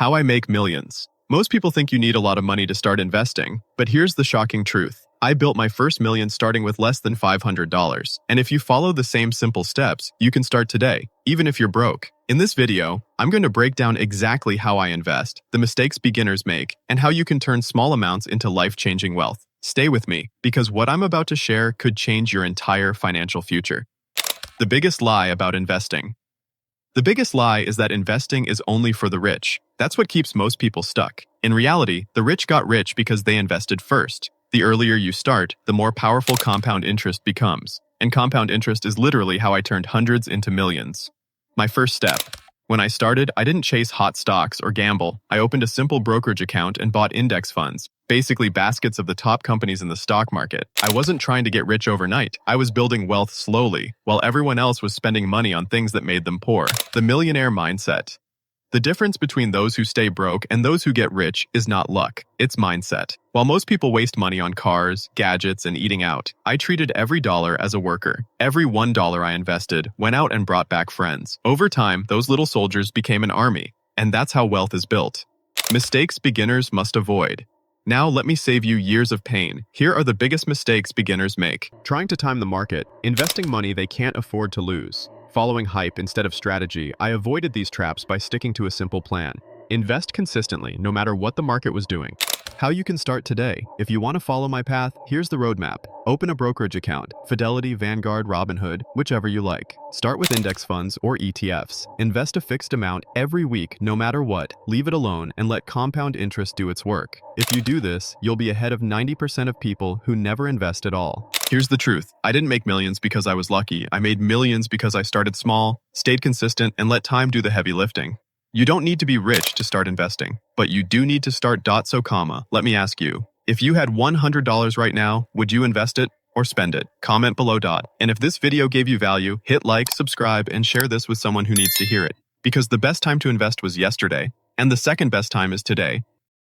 How I make millions. Most people think you need a lot of money to start investing, but here's the shocking truth. I built my first million starting with less than $500. And if you follow the same simple steps, you can start today, even if you're broke. In this video, I'm going to break down exactly how I invest, the mistakes beginners make, and how you can turn small amounts into life-changing wealth. Stay with me, because what I'm about to share could change your entire financial future. The biggest lie about investing. The biggest lie is that investing is only for the rich. That's what keeps most people stuck. In reality, the rich got rich because they invested first. The earlier you start, the more powerful compound interest becomes. And compound interest is literally how I turned hundreds into millions. My first step. When I started, I didn't chase hot stocks or gamble. I opened a simple brokerage account and bought index funds, basically baskets of the top companies in the stock market. I wasn't trying to get rich overnight. I was building wealth slowly, while everyone else was spending money on things that made them poor. The millionaire mindset. The difference between those who stay broke and those who get rich is not luck, it's mindset. While most people waste money on cars, gadgets, and eating out, I treated every dollar as a worker. Every $1 I invested went out and brought back friends. Over time, those little soldiers became an army, and that's how wealth is built. Mistakes beginners must avoid. Now let me save you years of pain. Here are the biggest mistakes beginners make. Trying to time the market, investing money they can't afford to lose. Following hype instead of strategy, I avoided these traps by sticking to a simple plan. Invest consistently, no matter what the market was doing. How you can start today. If you want to follow my path, here's the roadmap. Open a brokerage account, Fidelity, Vanguard, Robinhood, whichever you like. Start with index funds or ETFs. Invest a fixed amount every week, no matter what. Leave it alone and let compound interest do its work. If you do this, you'll be ahead of 90% of people who never invest at all. Here's the truth. I didn't make millions because I was lucky. I made millions because I started small, stayed consistent, and let time do the heavy lifting. You don't need to be rich to start investing, but you do need to start. Let me ask you, if you had $100 right now, would you invest it or spend it? Comment below. And if this video gave you value, hit like, subscribe, and share this with someone who needs to hear it. Because the best time to invest was yesterday, and the second best time is today.